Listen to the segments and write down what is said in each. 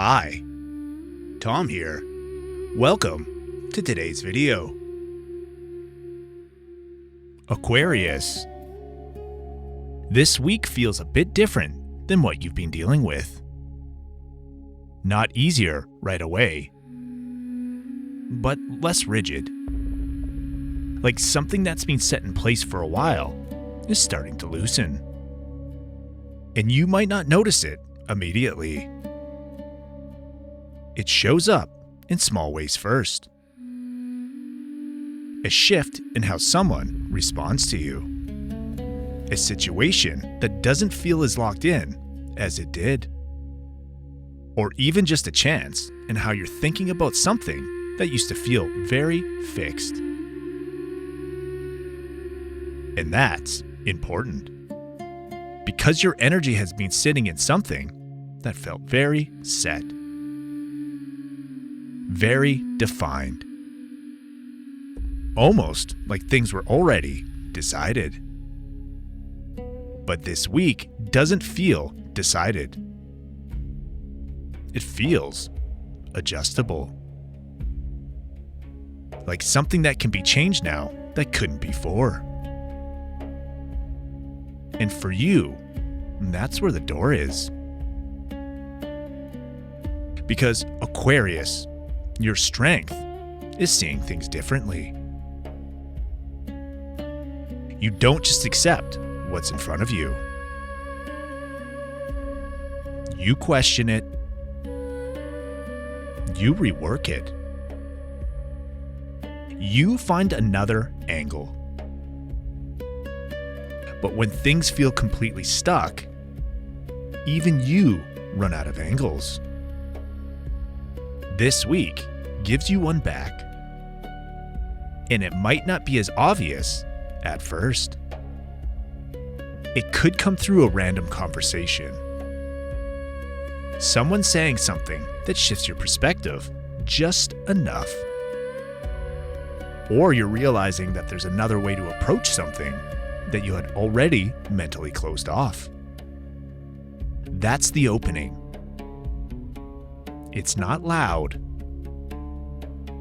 Hi, Tom here. Welcome to today's video. Aquarius. This week feels a bit different than what you've been dealing with. Not easier right away, but less rigid. Like something that's been set in place for a while is starting to loosen. And you might not notice it immediately. It shows up in small ways first. A shift in how someone responds to you. A situation that doesn't feel as locked in as it did. Or even just a chance in how you're thinking about something that used to feel very fixed. And that's important. Because your energy has been sitting in something that felt very set. Very defined. Almost like things were already decided. But this week doesn't feel decided. It feels adjustable. Like something that can be changed now that couldn't before. And for you, that's where the door is. Because Aquarius, your strength is seeing things differently. You don't just accept what's in front of you. You question it. You rework it. You find another angle. But when things feel completely stuck, even you run out of angles. This week gives you one back. And it might not be as obvious at first. It could come through a random conversation. Someone saying something that shifts your perspective just enough. Or you're realizing that there's another way to approach something that you had already mentally closed off. That's the opening. It's not loud.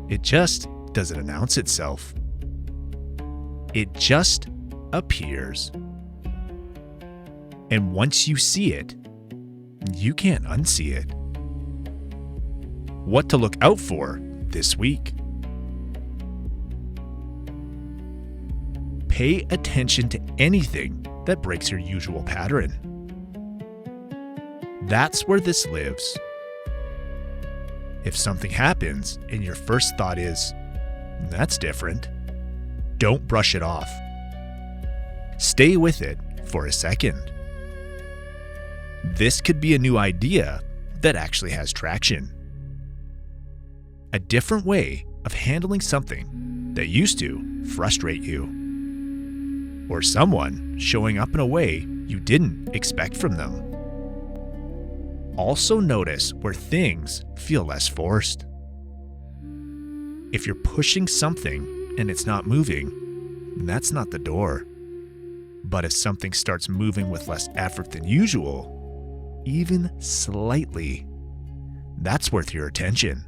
It just doesn't announce itself. It just appears. And once you see it, you can't unsee it. What to look out for this week? Pay attention to anything that breaks your usual pattern. That's where this lives. If something happens and your first thought is, that's different, don't brush it off. Stay with it for a second. This could be a new idea that actually has traction. A different way of handling something that used to frustrate you. Or someone showing up in a way you didn't expect from them. Also notice where things feel less forced. If you're pushing something and it's not moving, that's not the door. But if something starts moving with less effort than usual, even slightly, that's worth your attention.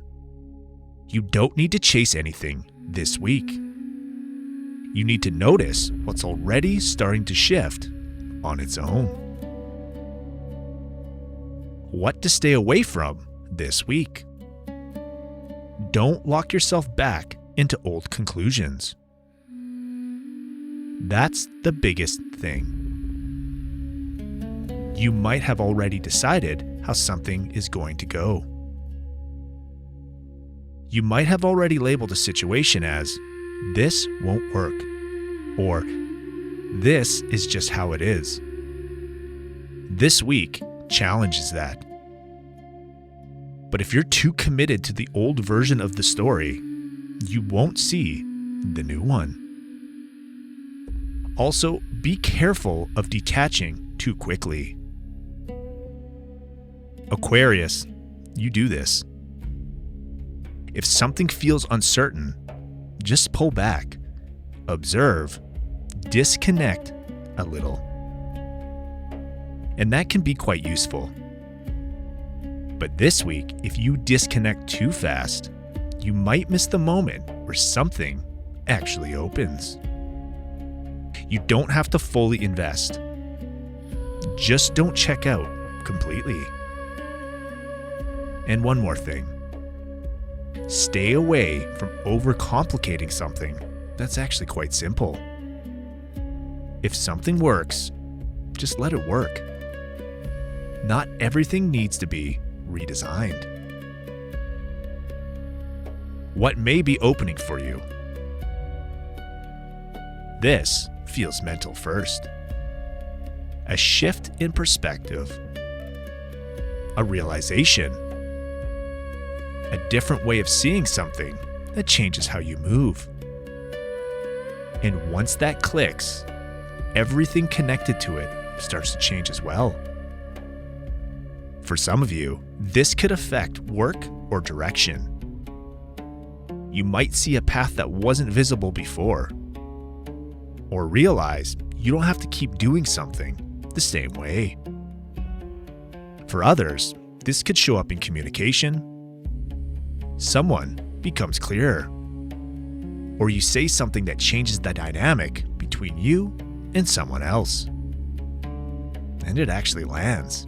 You don't need to chase anything this week. You need to notice what's already starting to shift on its own. What to stay away from this week? Don't lock yourself back into old conclusions. That's the biggest thing. You might have already decided how something is going to go. You might have already labeled a situation as, this won't work, or this is just how it is. This week challenges that. But if you're too committed to the old version of the story, you won't see the new one. Also, be careful of detaching too quickly. Aquarius, you do this. If something feels uncertain, just pull back, observe, disconnect a little. And that can be quite useful. But this week, if you disconnect too fast, you might miss the moment where something actually opens. You don't have to fully invest. Just don't check out completely. And one more thing. Stay away from overcomplicating something that's actually quite simple. If something works, just let it work. Not everything needs to be redesigned. What may be opening for you? This feels mental first. A shift in perspective. A realization. A different way of seeing something that changes how you move. And once that clicks, everything connected to it starts to change as well. For some of you, this could affect work or direction. You might see a path that wasn't visible before, or realize you don't have to keep doing something the same way. For others, this could show up in communication. Someone becomes clearer, or you say something that changes the dynamic between you and someone else. And it actually lands.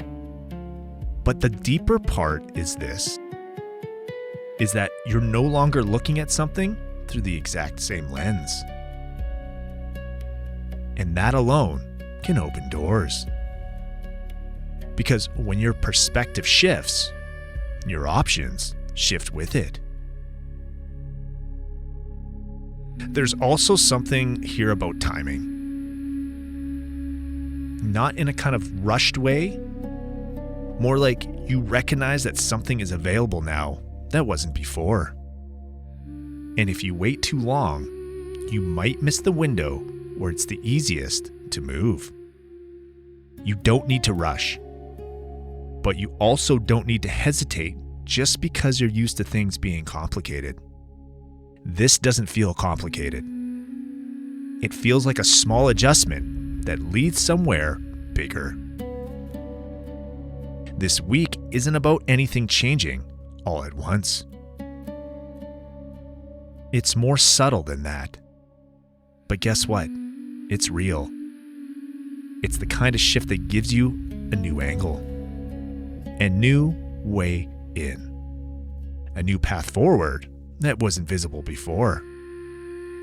But the deeper part is this, is that you're no longer looking at something through the exact same lens. And that alone can open doors. Because when your perspective shifts, your options shift with it. There's also something here about timing. Not in a kind of rushed way, more like you recognize that something is available now that wasn't before. And if you wait too long, you might miss the window where it's the easiest to move. You don't need to rush, but you also don't need to hesitate just because you're used to things being complicated. This doesn't feel complicated. It feels like a small adjustment that leads somewhere bigger. This week isn't about anything changing all at once. It's more subtle than that. But guess what? It's real. It's the kind of shift that gives you a new angle, a new way in, a new path forward that wasn't visible before.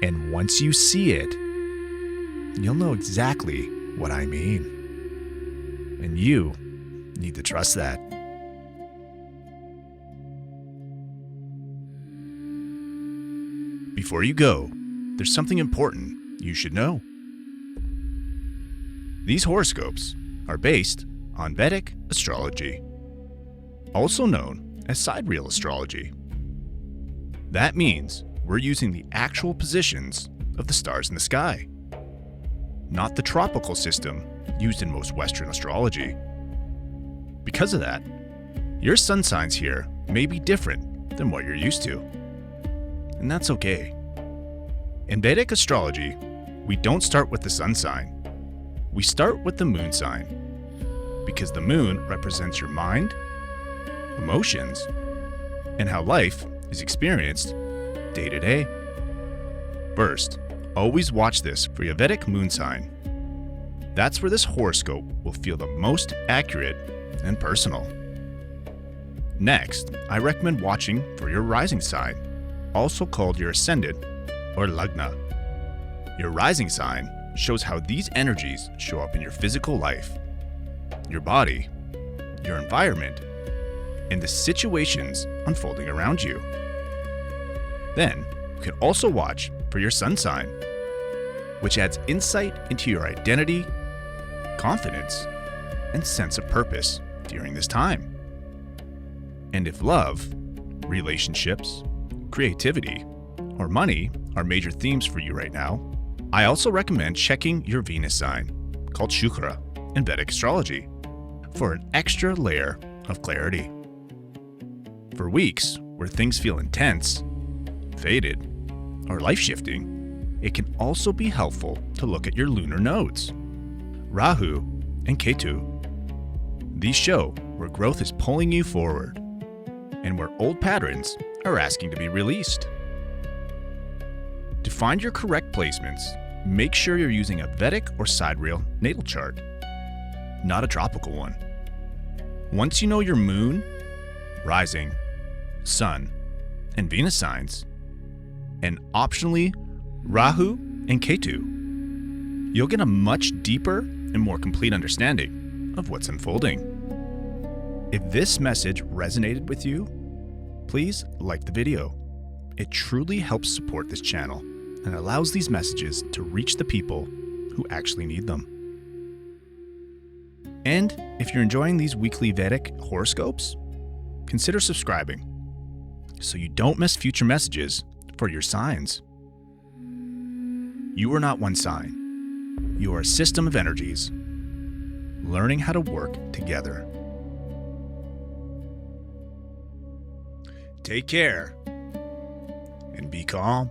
And once you see it, you'll know exactly what I mean. And you need to trust that. Before you go, there's something important you should know. These horoscopes are based on Vedic astrology, also known as sidereal astrology. That means we're using the actual positions of the stars in the sky, not the tropical system used in most Western astrology. Because of that, your sun signs here may be different than what you're used to. And that's okay. In Vedic astrology, we don't start with the sun sign. We start with the moon sign, because the moon represents your mind, emotions, and how life is experienced day to day. First, always watch this for your Vedic moon sign. That's where this horoscope will feel the most accurate and personal. Next, I recommend watching for your rising sign, also called your ascendant or lagna. Your rising sign shows how these energies show up in your physical life, your body, your environment, and the situations unfolding around you. Then, you can also watch for your sun sign, which adds insight into your identity, confidence, and sense of purpose during this time. And if love, relationships, creativity, or money are major themes for you right now, I also recommend checking your Venus sign, called Shukra in Vedic astrology, for an extra layer of clarity. For weeks where things feel intense, faded, or life-shifting, it can also be helpful to look at your lunar nodes, Rahu and Ketu. These show where growth is pulling you forward, and where old patterns are asking to be released. To find your correct placements, make sure you're using a Vedic or sidereal natal chart, not a tropical one. Once you know your moon, rising, sun, and Venus signs, and optionally Rahu and Ketu, you'll get a much deeper and more complete understanding of what's unfolding. If this message resonated with you, please like the video. It truly helps support this channel and allows these messages to reach the people who actually need them. And if you're enjoying these weekly Vedic horoscopes, consider subscribing so you don't miss future messages for your signs. You are not one sign. You are a system of energies, learning how to work together. Take care and be calm.